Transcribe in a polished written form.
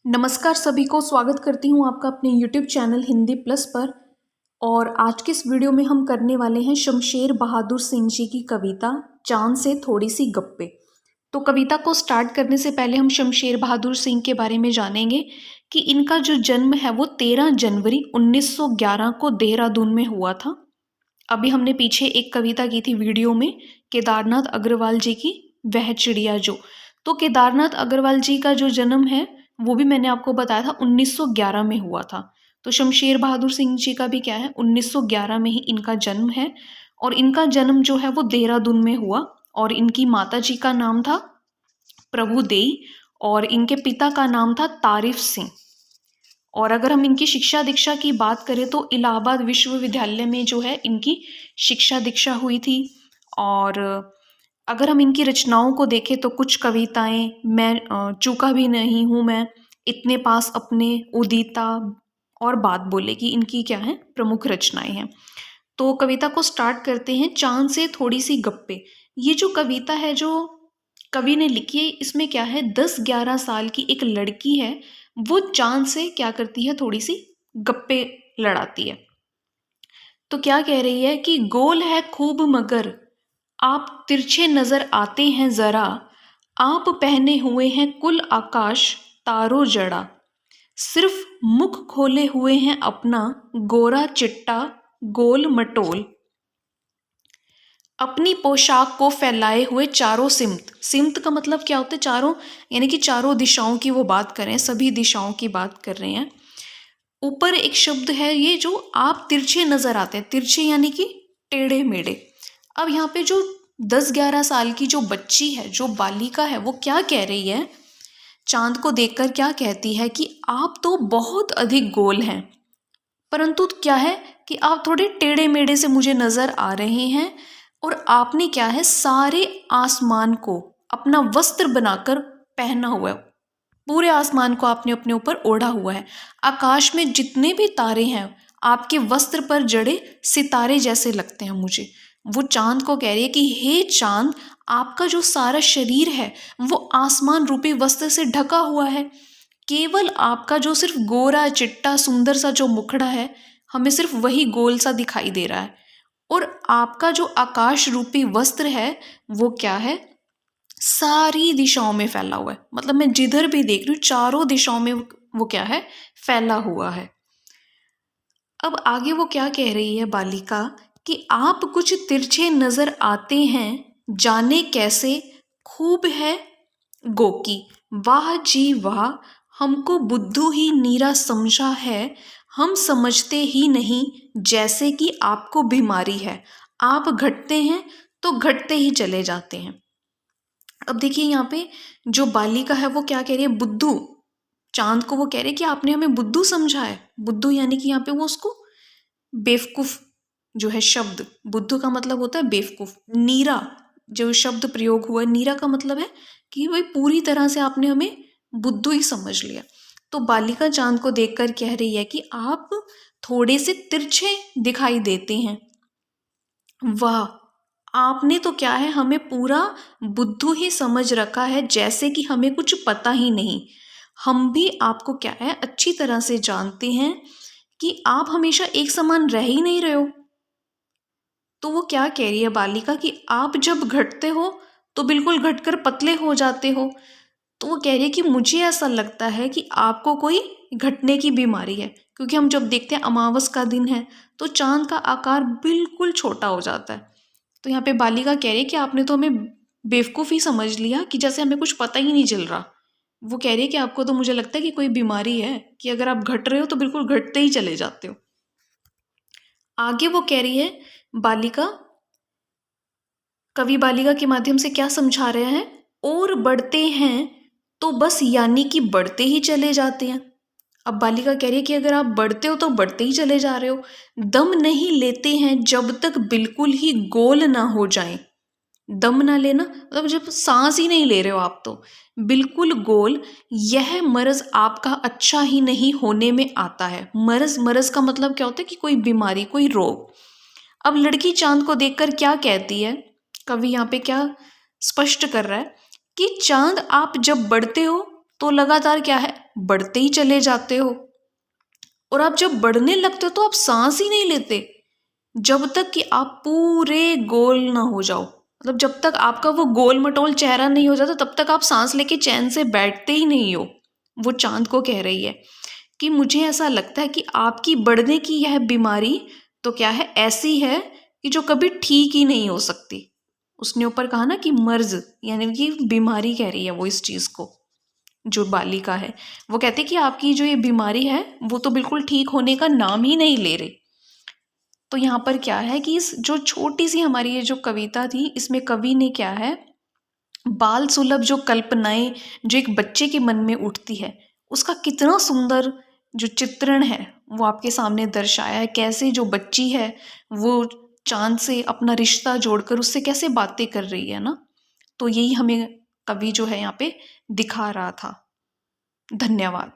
नमस्कार सभी को, स्वागत करती हूँ आपका अपने YouTube चैनल हिंदी प्लस पर। और आज के इस वीडियो में हम करने वाले हैं शमशेर बहादुर सिंह जी की कविता चांद से थोड़ी सी गप्पे। तो कविता को स्टार्ट करने से पहले हम शमशेर बहादुर सिंह के बारे में जानेंगे कि इनका जो जन्म है वो 13 जनवरी 1911 को देहरादून में हुआ था। अभी हमने पीछे एक कविता की थी वीडियो में, केदारनाथ अग्रवाल जी की वह चिड़िया जो। तो केदारनाथ अग्रवाल जी का जो जन्म है वो भी मैंने आपको बताया था 1911 में हुआ था। तो शमशेर बहादुर सिंह जी का भी क्या है, 1911 में ही इनका जन्म है। और इनका जन्म जो है वो देहरादून में हुआ। और इनकी माता जी का नाम था प्रभु देई और इनके पिता का नाम था तारिफ सिंह। और अगर हम इनकी शिक्षा दीक्षा की बात करें तो इलाहाबाद विश्वविद्यालय में जो है इनकी शिक्षा दीक्षा हुई थी। और अगर हम इनकी रचनाओं को देखें तो कुछ कविताएं, मैं चूका भी नहीं हूँ मैं, इतने पास अपने, उदिता और बात बोले की इनकी क्या है, प्रमुख रचनाएं हैं। तो कविता को स्टार्ट करते हैं, चांद से थोड़ी सी गप्पे। ये जो कविता है जो कवि ने लिखी है, इसमें क्या है, 10-11 साल की एक लड़की है, वो चांद से क्या करती है, थोड़ी सी गप्पे लड़ाती है। तो क्या कह रही है कि गोल है खूब मगर आप तिरछे नजर आते हैं जरा, आप पहने हुए हैं कुल आकाश तारों जड़ा, सिर्फ मुख खोले हुए हैं अपना गोरा चिट्टा गोल मटोल, अपनी पोशाक को फैलाए हुए चारों सिमत। सिमत का मतलब क्या होता है, चारों, यानी कि चारों दिशाओं की वो बात कर रहे हैं, सभी दिशाओं की बात कर रहे हैं। ऊपर एक शब्द है ये जो आप तिरछे नजर आते हैं, तिरछे यानी कि टेढ़े मेढ़े। अब यहाँ पे जो 10-11 साल की जो बच्ची है, जो बालिका है, वो क्या कह रही है, चांद को देखकर क्या कहती है कि आप तो बहुत अधिक गोल हैं, परंतु क्या है कि आप थोड़े टेढ़े मेढ़े से मुझे नजर आ रहे हैं। और आपने क्या है, सारे आसमान को अपना वस्त्र बनाकर पहना हुआ है, पूरे आसमान को आपने अपने ऊपर ओढ़ा हुआ है। आकाश में जितने भी तारे हैं आपके वस्त्र पर जड़े सितारे जैसे लगते हैं मुझे। वो चांद को कह रही है कि हे चांद, आपका जो सारा शरीर है वो आसमान रूपी वस्त्र से ढका हुआ है, केवल आपका जो सिर्फ गोरा चिट्टा सुंदर सा जो मुखड़ा है, हमें सिर्फ वही गोल सा दिखाई दे रहा है। और आपका जो आकाश रूपी वस्त्र है वो क्या है, सारी दिशाओं में फैला हुआ है, मतलब मैं जिधर भी देख रही हूँ चारों दिशाओं में वो क्या है, फैला हुआ है। अब आगे वो क्या कह रही है बालिका कि आप कुछ तिरछे नजर आते हैं, जाने कैसे खूब है गोकी, वाह जी वाह, हमको बुद्धू ही नीरा समझा है, हम समझते ही नहीं जैसे कि आपको बीमारी है, आप घटते हैं तो घटते ही चले जाते हैं। अब देखिए यहाँ पे जो बालिका है वो क्या कह रही है, बुद्धू, चांद को वो कह रहे हैं कि आपने हमें बुद्धू समझा है। बुद्धू यानी कि यहाँ पे वो उसको बेवकूफ जो है शब्द, बुद्धू का मतलब होता है बेवकूफ। नीरा जो शब्द प्रयोग हुआ है, नीरा का मतलब है कि भाई पूरी तरह से आपने हमें बुद्धू ही समझ लिया। तो बालिका चांद को देखकर कह रही है कि आप थोड़े से तिरछे दिखाई देते हैं, वाह, आपने तो क्या है, हमें पूरा बुद्धू ही समझ रखा है, जैसे कि हमें कुछ पता ही नहीं। हम भी आपको क्या है अच्छी तरह से जानते हैं कि आप हमेशा एक समान रह ही नहीं रहे हो। तो वो क्या कह रही है बालिका कि आप जब घटते हो तो बिल्कुल घटकर पतले हो जाते हो। तो वो कह रही है कि मुझे ऐसा लगता है कि आपको कोई घटने की बीमारी है, क्योंकि हम जब देखते हैं अमावस का दिन है तो चांद का आकार बिल्कुल छोटा हो जाता है। तो यहाँ पे बालिका कह रही है कि आपने तो हमें बेवकूफ़ ही समझ लिया, कि जैसे हमें कुछ पता ही नहीं चल रहा। वो कह रही है कि आपको तो मुझे लगता है कि कोई बीमारी है, कि अगर आप घट रहे हो तो बिल्कुल घटते ही चले जाते हो। आगे वो कह रही है बालिका, कवि बालिका के माध्यम से क्या समझा रहे हैं, और बढ़ते हैं तो बस यानी कि बढ़ते ही चले जाते हैं। अब बालिका कह रही है कि अगर आप बढ़ते हो तो बढ़ते ही चले जा रहे हो, दम नहीं लेते हैं जब तक बिल्कुल ही गोल ना हो जाएं। दम ना लेना मतलब जब सांस ही नहीं ले रहे हो आप तो बिल्कुल गोल, यह मर्ज आपका अच्छा ही नहीं होने में आता है। मर्ज, मर्ज का मतलब क्या होता है कि कोई बीमारी, कोई रोग। अब लड़की चांद को देखकर क्या कहती है, कवि यहाँ पे क्या स्पष्ट कर रहा है कि चांद आप जब बढ़ते हो तो लगातार क्या है, बढ़ते ही चले जाते हो, और आप जब बढ़ने लगते हो तो आप सांस ही नहीं लेते जब तक कि आप पूरे गोल ना हो जाओ। मतलब जब तक आपका वो गोल मटोल चेहरा नहीं हो जाता तब तक आप सांस लेके चैन से बैठते ही नहीं हो। वो चांद को कह रही है कि मुझे ऐसा लगता है कि आपकी बढ़ने की यह बीमारी तो क्या है, ऐसी है कि जो कभी ठीक ही नहीं हो सकती। उसने ऊपर कहा ना कि मर्ज, यानी कि बीमारी कह रही है वो इस चीज़ को, जो बालिका है। वो कहती कि आपकी जो ये बीमारी है वो तो बिल्कुल ठीक होने का नाम ही नहीं ले रही। तो यहाँ पर क्या है कि इस जो छोटी सी हमारी ये जो कविता थी, इसमें कवि ने क्या है, बाल सुलभ जो कल्पनाएं जो एक बच्चे के मन में उठती है, उसका कितना सुंदर जो चित्रण है वो आपके सामने दर्शाया है। कैसे जो बच्ची है वो चांद से अपना रिश्ता जोड़कर उससे कैसे बातें कर रही है ना। तो यही हमें कवि जो है यहाँ पे दिखा रहा था। धन्यवाद।